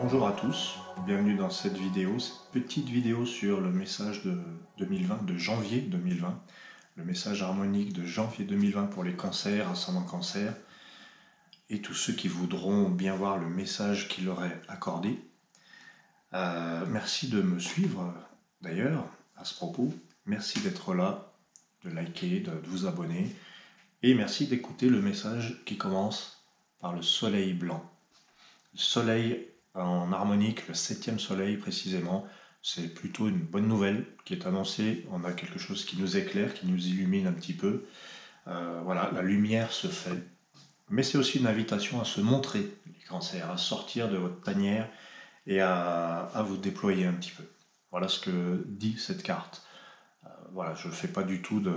Bonjour à tous, bienvenue dans cette petite vidéo sur le message de 2020, de janvier 2020, le message harmonique de janvier 2020 pour les cancers, ascendant cancer, et tous ceux qui voudront bien voir le message qu'il leur est accordé. Merci de me suivre d'ailleurs à ce propos, merci d'être là, de liker, de vous abonner, et merci d'écouter le message qui commence par le soleil blanc. Le soleil en harmonique, le 7e soleil précisément, c'est plutôt une bonne nouvelle qui est annoncée. On a quelque chose qui nous éclaire, qui nous illumine un petit peu. Voilà, la lumière se fait. Mais c'est aussi une invitation à se montrer, les cancers, à sortir de votre tanière et à vous déployer un petit peu. Voilà ce que dit cette carte. Voilà, je ne fais pas du tout de...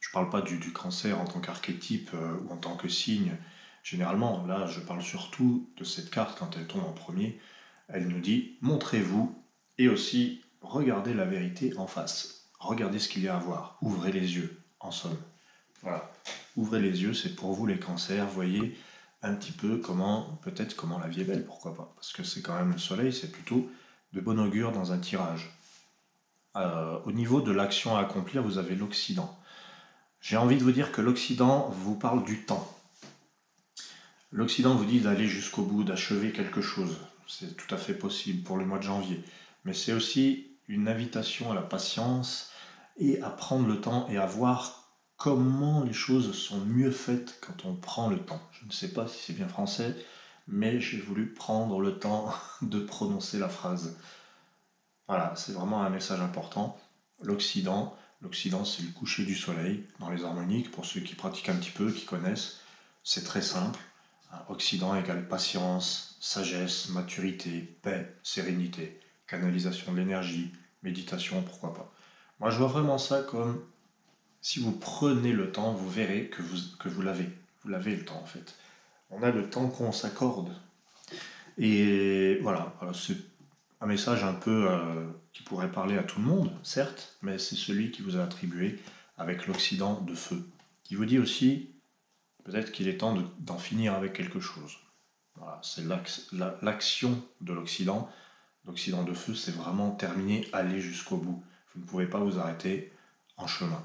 Je parle pas du cancer en tant qu'archétype ou en tant que signe. Généralement, là, je parle surtout de cette carte quand elle tombe en premier. Elle nous dit « montrez-vous » et aussi « regardez la vérité en face ». Regardez ce qu'il y a à voir. Ouvrez les yeux, en somme. Voilà. Ouvrez les yeux, c'est pour vous les cancers. Voyez un petit peu peut-être comment la vie est belle, pourquoi pas. Parce que c'est quand même le soleil, c'est plutôt de bon augure dans un tirage. Au niveau de l'action à accomplir, vous avez l'Occident. J'ai envie de vous dire que l'Occident vous parle du temps. L'Occident vous dit d'aller jusqu'au bout, d'achever quelque chose. C'est tout à fait possible pour le mois de janvier. Mais c'est aussi une invitation à la patience et à prendre le temps et à voir comment les choses sont mieux faites quand on prend le temps. Je ne sais pas si c'est bien français, mais j'ai voulu prendre le temps de prononcer la phrase. Voilà, c'est vraiment un message important. L'Occident, c'est le coucher du soleil dans les harmoniques. Pour ceux qui pratiquent un petit peu, qui connaissent, c'est très simple. Occident égale patience, sagesse, maturité, paix, sérénité, canalisation de l'énergie, méditation, pourquoi pas. Moi, je vois vraiment ça comme, si vous prenez le temps, vous verrez que vous l'avez. Vous l'avez le temps, en fait. On a le temps qu'on s'accorde. Et voilà c'est un message un peu qui pourrait parler à tout le monde, certes, mais c'est celui qui vous a attribué avec l'Occident de feu, qui vous dit aussi peut-être qu'il est temps d'en finir avec quelque chose. Voilà, c'est l'action de l'Occident. L'Occident de feu, c'est vraiment terminer, aller jusqu'au bout. Vous ne pouvez pas vous arrêter en chemin.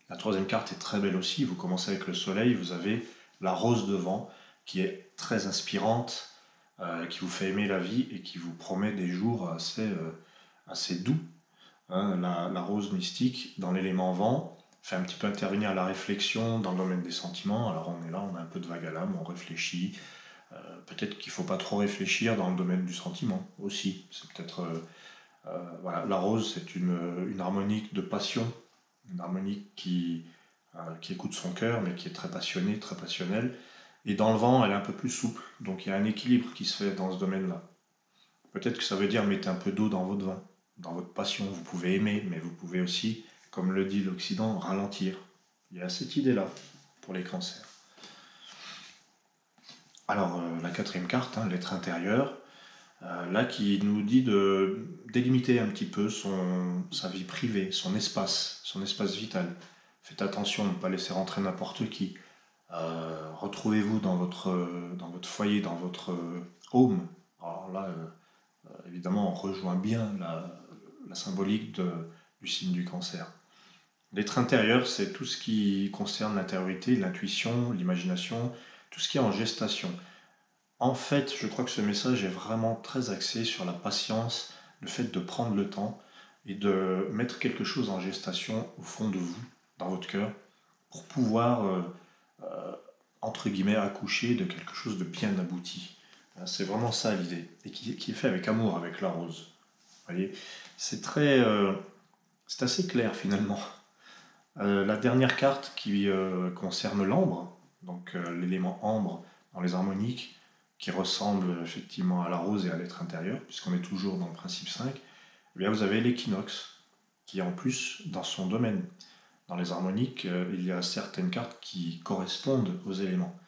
La troisième carte est très belle aussi. Vous commencez avec le soleil, vous avez la rose de vent, qui est très inspirante, qui vous fait aimer la vie et qui vous promet des jours assez doux. Hein, la rose mystique, dans l'élément vent, fait un petit peu intervenir la réflexion dans le domaine des sentiments. Alors on est là, on a un peu de vague à l'âme, on réfléchit. Peut-être qu'il ne faut pas trop réfléchir dans le domaine du sentiment aussi. C'est peut-être voilà, la rose, c'est une harmonique de passion, une harmonique qui écoute son cœur, mais qui est très passionnée, très passionnelle. Et dans le vent, elle est un peu plus souple. Donc il y a un équilibre qui se fait dans ce domaine-là. Peut-être que ça veut dire mettez un peu d'eau dans votre vin, dans votre passion. Vous pouvez aimer, mais vous pouvez aussi, comme le dit l'Occident, ralentir. Il y a cette idée-là pour les cancers. Alors, la quatrième carte, hein, l'être intérieur, là qui nous dit de délimiter un petit peu sa vie privée, son espace vital. Faites attention de ne pas laisser rentrer n'importe qui. Retrouvez-vous dans votre foyer, dans votre home. Alors là, évidemment, on rejoint bien la symbolique du signe du cancer. L'être intérieur, c'est tout ce qui concerne l'intériorité, l'intuition, l'imagination, tout ce qui est en gestation. En fait, je crois que ce message est vraiment très axé sur la patience, le fait de prendre le temps et de mettre quelque chose en gestation au fond de vous, dans votre cœur, pour pouvoir, entre guillemets, accoucher de quelque chose de bien abouti. C'est vraiment ça l'idée, et qui est fait avec amour, avec la rose. Vous voyez, c'est assez clair finalement. La dernière carte qui concerne l'ambre, donc l'élément ambre dans les harmoniques, qui ressemble effectivement à la rose et à l'être intérieur, puisqu'on est toujours dans le principe 5, eh bien vous avez l'équinoxe, qui en plus, dans son domaine, dans les harmoniques, il y a certaines cartes qui correspondent aux éléments.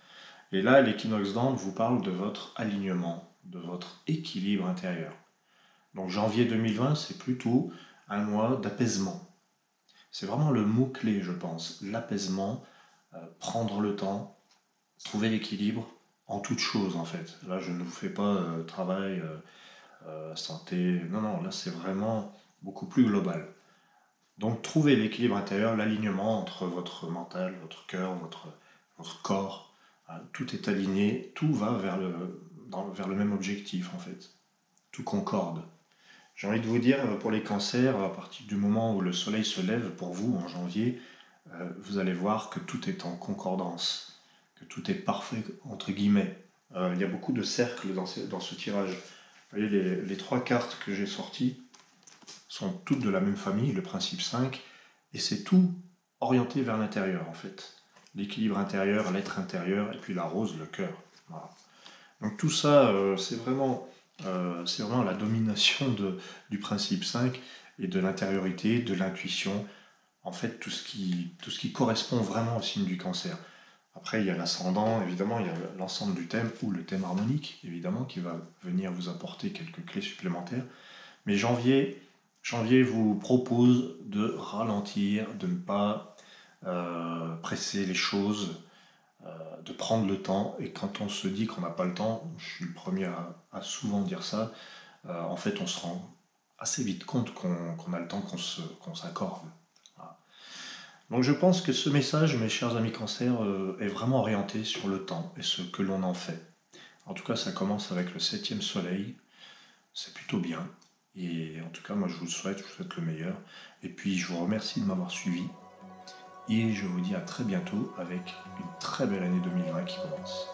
Et là, l'équinoxe d'ambre vous parle de votre alignement, de votre équilibre intérieur. Donc janvier 2020, c'est plutôt un mois d'apaisement. C'est vraiment le mot-clé, je pense, l'apaisement, prendre le temps, trouver l'équilibre, en toute chose en fait. Là, je ne vous fais pas travail, santé, non, non, là c'est vraiment beaucoup plus global. Donc trouvez l'équilibre intérieur, l'alignement entre votre mental, votre cœur, votre corps. Hein, tout est aligné, tout va vers le même objectif en fait. Tout concorde. J'ai envie de vous dire, pour les cancers, à partir du moment où le soleil se lève pour vous en janvier, vous allez voir que tout est en concordance, que tout est parfait entre guillemets. Il y a beaucoup de cercles dans ce tirage. Vous voyez, les trois cartes que j'ai sorties sont toutes de la même famille, le principe 5, et c'est tout orienté vers l'intérieur en fait. L'équilibre intérieur, l'être intérieur, et puis la rose, le cœur. Voilà. Donc tout ça, c'est vraiment la domination du principe 5 et de l'intériorité, de l'intuition, en fait tout ce qui correspond vraiment au signe du cancer. Après, il y a l'ascendant, évidemment, il y a l'ensemble du thème, ou le thème harmonique, évidemment, qui va venir vous apporter quelques clés supplémentaires. Mais janvier vous propose de ralentir, de ne pas presser les choses, de prendre le temps. Et quand on se dit qu'on n'a pas le temps, je suis le premier à souvent dire ça, en fait on se rend assez vite compte qu'on a le temps qu'on s'accorde. Voilà. Donc je pense que ce message, mes chers amis cancer, est vraiment orienté sur le temps et ce que l'on en fait. En tout cas, ça commence avec le 7e soleil, c'est plutôt bien. Et en tout cas, moi je vous souhaite le meilleur. Et puis je vous remercie de m'avoir suivi. Et je vous dis à très bientôt avec une très belle année 2020 qui commence.